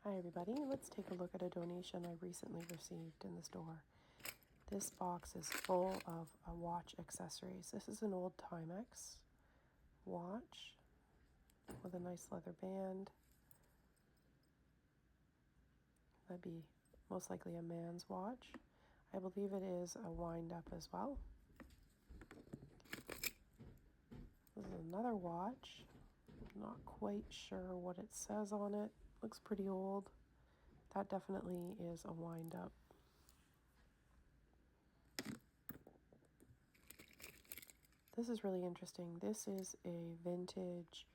Hi everybody, let's take a look at a donation I recently received in the store. This box is full of watch accessories. This is an old Timex watch with a nice leather band. That'd be most likely a man's watch. I believe it is a wind up as well. This is another watch. Not quite sure what it says on it. Looks pretty old. That definitely is a wind up. This is really interesting. This is a vintage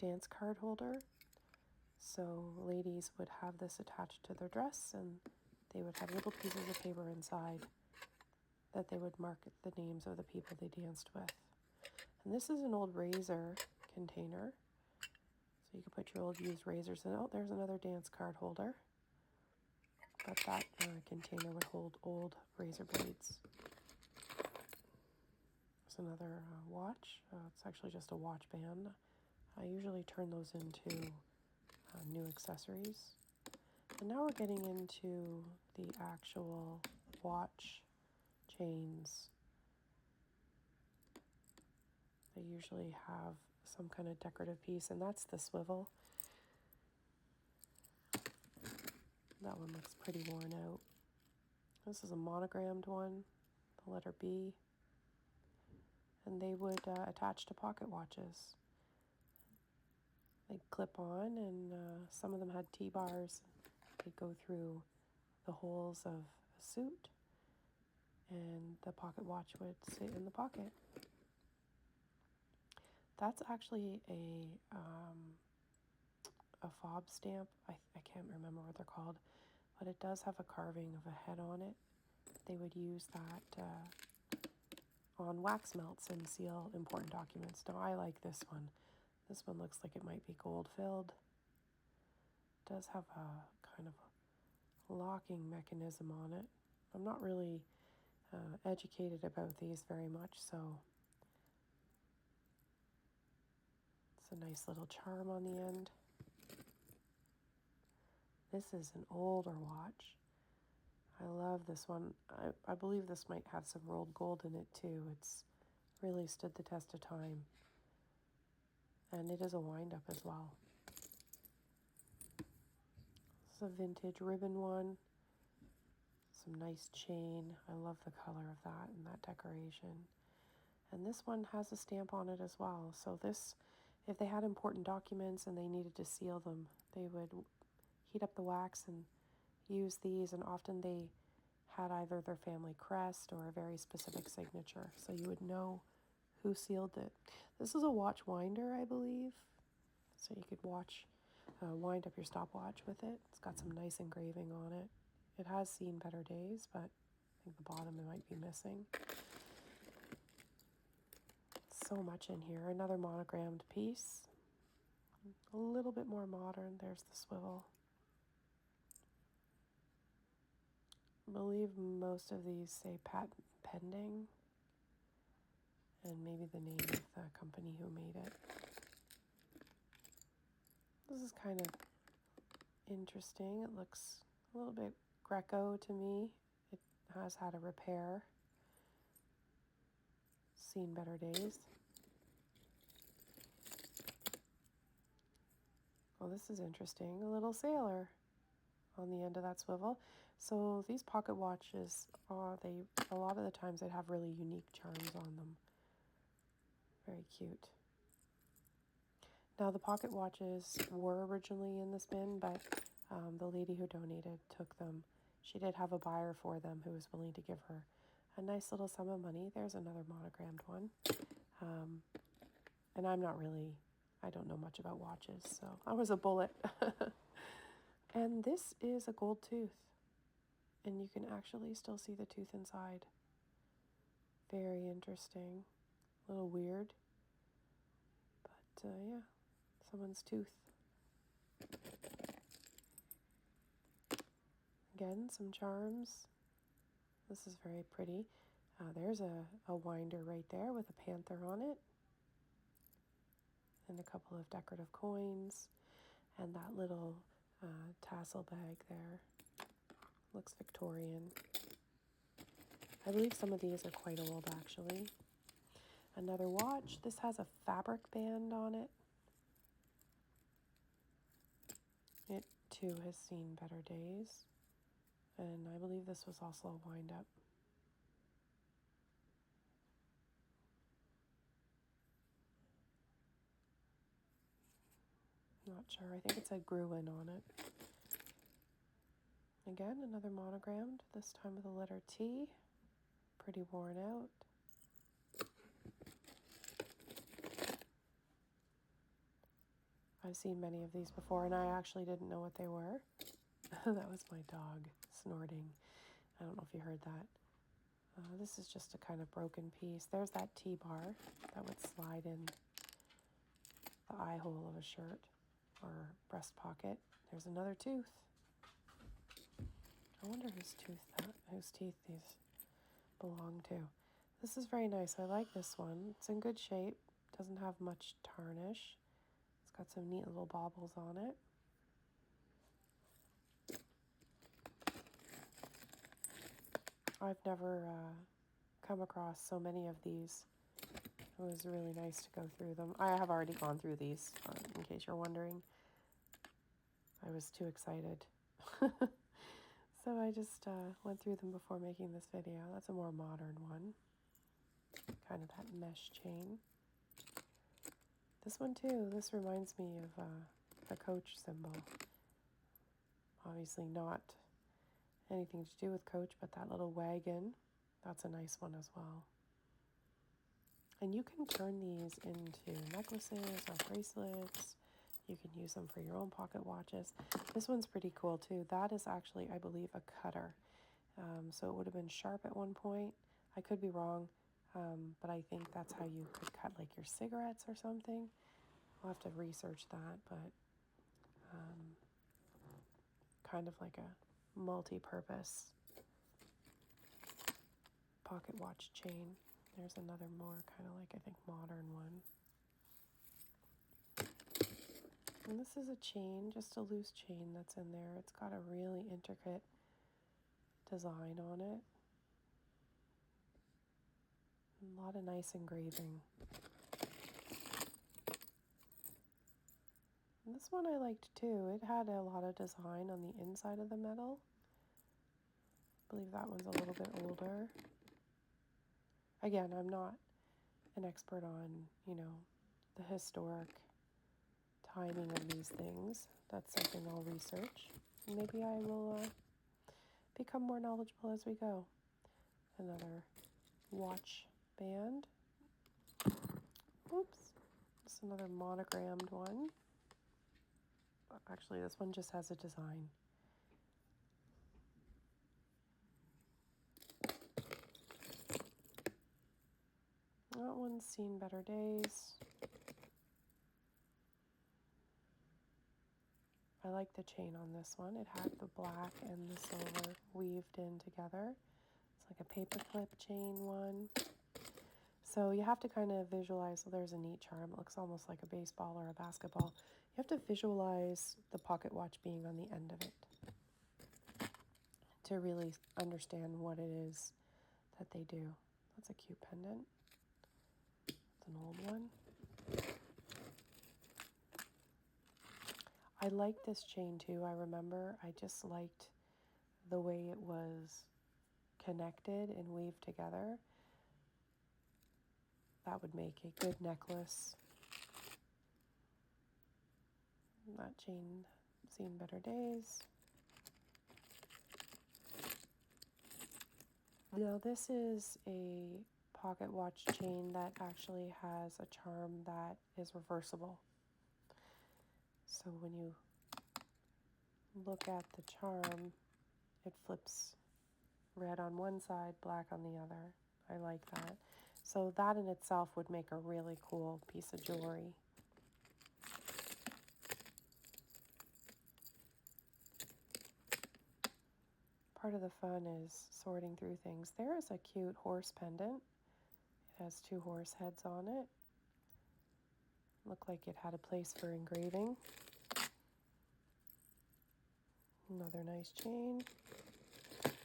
dance card holder. So ladies would have this attached to their dress and they would have little pieces of paper inside that they would mark the names of the people they danced with. And this is an old razor container. So you could put your old used razors in. Oh, there's another dance card holder. But that container would hold old razor blades. There's another watch. It's actually just a watch band. I usually turn those into new accessories. And now we're getting into the actual watch chains. They usually have some kind of decorative piece, and that's the swivel. That one looks pretty worn out. This is a monogrammed one, the letter B. And they would attach to pocket watches. They'd clip on, and some of them had T-bars. They'd go through the holes of a suit, and the pocket watch would sit in the pocket. That's actually a fob stamp. I can't remember what they're called, but it does have a carving of a head on it. They would use that on wax melts and seal important documents. Now I like this one. This one looks like it might be gold filled. It does have a kind of a locking mechanism on it. I'm not really educated about these very much, so it's a nice little charm on the end. This is an older watch. I love this one. I believe this might have some rolled gold in it too. It's really stood the test of time. And it is a wind-up as well. This is a vintage ribbon one. Some nice chain. I love the color of that and that decoration. And this one has a stamp on it as well. So this, if they had important documents and they needed to seal them, they would heat up the wax and use these, and often they had either their family crest or a very specific signature, so you would know who sealed it. This is a watch winder, I believe, so you could wind up your stopwatch with it. It's got some nice engraving on it. It has seen better days, but I think the bottom it might be missing. So much in here. Another monogrammed piece, a little bit more modern. There's the swivel. I believe most of these say patent pending, and maybe the name of the company who made it. This is kind of interesting. It looks a little bit Greco to me. It has had a repair. Seen better days. Oh, this is interesting. A little sailor on the end of that swivel. So these pocket watches, a lot of the times they'd have really unique charms on them. Very cute. Now the pocket watches were originally in this bin, but the lady who donated took them. She did have a buyer for them who was willing to give her a nice little sum of money. There's another monogrammed one. And I don't know much about watches, so I was a bullet. And this is a gold tooth. And you can actually still see the tooth inside. Very interesting. A little weird. But yeah, someone's tooth. Again, some charms. This is very pretty. There's a winder right there with a panther on it. And a couple of decorative coins. And that little tassel bag there. Looks Victorian. I believe some of these are quite old, actually. Another watch. This has a fabric band on it. It, too, has seen better days. And I believe this was also a wind-up. Not sure. I think it said Gruen on it. Again, another monogrammed, this time with the letter T. Pretty worn out. I've seen many of these before, and I actually didn't know what they were. That was my dog snorting. I don't know if you heard that. This is just a kind of broken piece. There's that T-bar that would slide in the eye hole of a shirt or breast pocket. There's another tooth. I wonder whose teeth these belong to. This is very nice. I like this one. It's in good shape. Doesn't have much tarnish. It's got some neat little baubles on it. I've never come across so many of these. It was really nice to go through them. I have already gone through these, in case you're wondering. I was too excited. So I just went through them before making this video. That's a more modern one. Kind of that mesh chain. This one too, this reminds me of the Coach symbol. Obviously not anything to do with Coach, but that little wagon, that's a nice one as well. And you can turn these into necklaces or bracelets. You can use them for your own pocket watches. This one's pretty cool too. That is actually, I believe, a cutter. So it would have been sharp at one point. I could be wrong, but I think that's how you could cut like your cigarettes or something. I'll have to research that, but kind of like a multi-purpose pocket watch chain. There's another more kind of like, I think, modern one. And this is a chain, just a loose chain that's in there. It's got a really intricate design on it. A lot of nice engraving. And this one I liked too. It had a lot of design on the inside of the metal. I believe that one's a little bit older. Again, I'm not an expert on, the historic timing of these things. That's something I'll research. Maybe I will become more knowledgeable as we go. Another watch band. Oops. It's another monogrammed one. Actually, this one just has a design. That one's seen better days. I like the chain on this one. It had the black and the silver weaved in together. It's like a paperclip chain one. So you have to kind of visualize, there's a neat charm. It looks almost like a baseball or a basketball. You have to visualize the pocket watch being on the end of it to really understand what it is that they do. That's a cute pendant. It's an old one. I liked this chain too. I remember I just liked the way it was connected and weaved together. That would make a good necklace. That chain seen better days. Now this is a pocket watch chain that actually has a charm that is reversible. So when you look at the charm, it flips red on one side, black on the other. I like that. So that in itself would make a really cool piece of jewelry. Part of the fun is sorting through things. There is a cute horse pendant. It has 2 horse heads on it. Looked like it had a place for engraving. Another nice chain.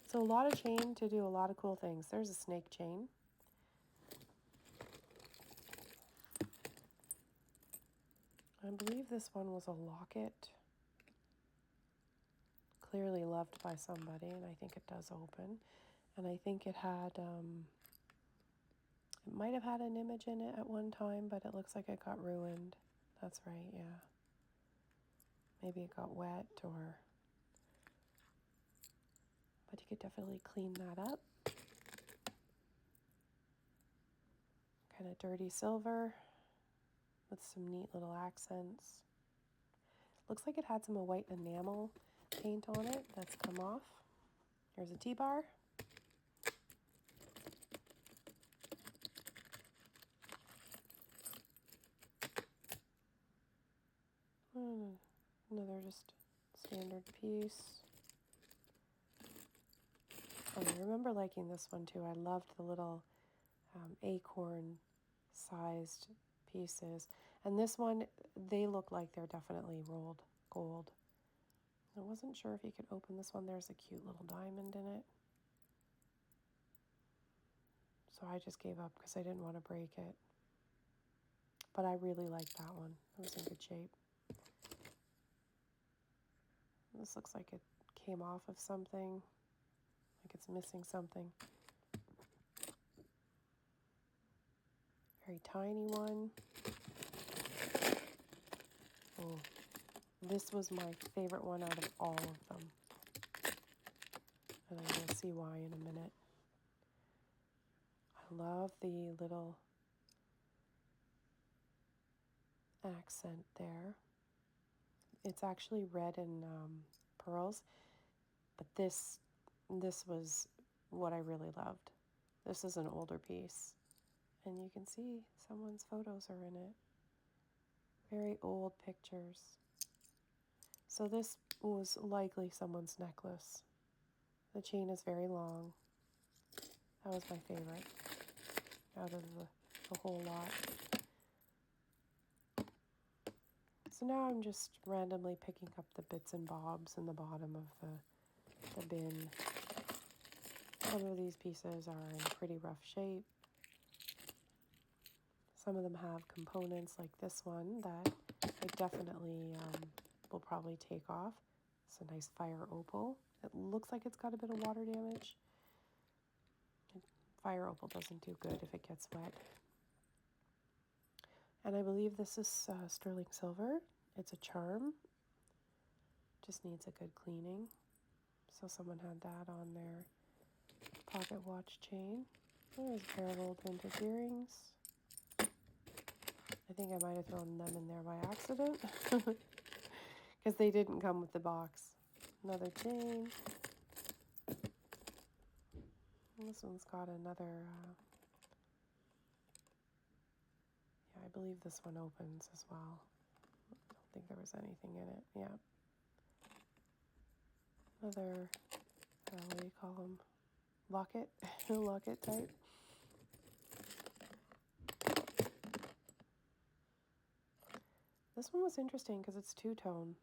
So a lot of chain to do a lot of cool things. There's a snake chain. I believe this one was a locket. Clearly loved by somebody, and I think it does open. And I think it had, it might have had an image in it at one time, but it looks like it got ruined. That's right, yeah. Maybe it got wet or... But you could definitely clean that up. Kind of dirty silver with some neat little accents. Looks like it had some white enamel paint on it that's come off. Here's a T-bar. Another just standard piece. Oh, I remember liking this one too. I loved the little acorn-sized pieces. And this one, they look like they're definitely rolled gold. I wasn't sure if you could open this one. There's a cute little diamond in it. So I just gave up because I didn't want to break it. But I really liked that one. It was in good shape. This looks like it came off of something. Like it's missing something. Very tiny one. Oh, this was my favorite one out of all of them. And I will see why in a minute. I love the little accent there. It's actually red and pearls, but this was what I really loved. This is an older piece, and you can see someone's photos are in it. Very old pictures. So this was likely someone's necklace. The chain is very long. That was my favorite out of the whole lot. So now I'm just randomly picking up the bits and bobs in the bottom of the bin. Some of these pieces are in pretty rough shape. Some of them have components like this one that I definitely will probably take off. It's a nice fire opal. It looks like it's got a bit of water damage. Fire opal doesn't do good if it gets wet. And I believe this is sterling silver. It's a charm. Just needs a good cleaning. So someone had that on their pocket watch chain. There's a pair of old vintage earrings. I think I might have thrown them in there by accident. Because they didn't come with the box. Another chain. And this one's got another... yeah, I believe this one opens as well. I don't think there was anything in it. Yeah. Another, what do you call them? Locket? Locket type. This one was interesting because it's two-tone.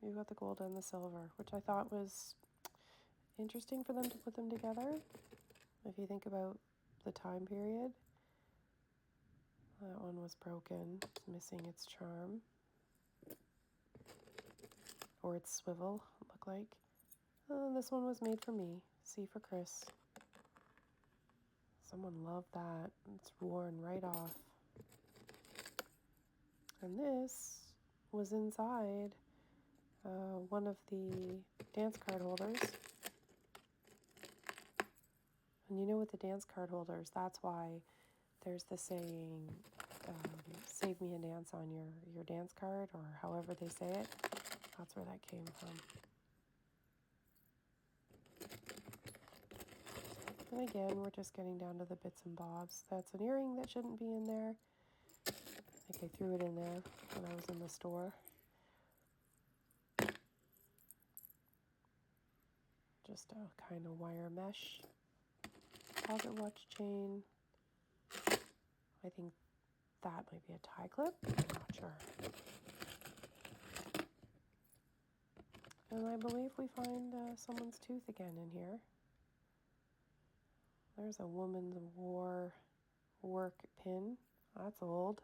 You've got the gold and the silver, which I thought was interesting for them to put them together. If you think about the time period. That one was broken. It's missing its charm. Or its swivel, it looked like. This one was made for me. C for Chris. Someone loved that. It's worn right off. And this was inside one of the dance card holders. And you know, with the dance card holders, that's why there's the saying, save me a dance on your dance card, or however they say it. That's where that came from. And again, we're just getting down to the bits and bobs. That's an earring that shouldn't be in there. I think I threw it in there when I was in the store. Just a kind of wire mesh pocket watch chain. I think that might be a tie clip. I'm not sure. And I believe we find someone's tooth again in here. There's a woman's war work pin. That's old.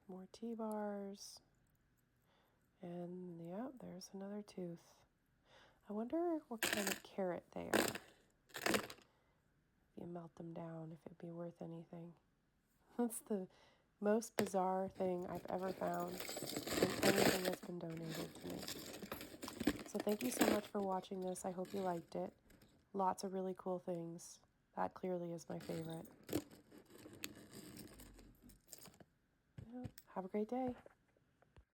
More T-bars. And yeah, there's another tooth. I wonder what kind of carat they are. If you melt them down, if it'd be worth anything. That's the most bizarre thing I've ever found in anything that's been donated to me. So thank you so much for watching this. I hope you liked it. Lots of really cool things. That clearly is my favorite. Yeah, have a great day.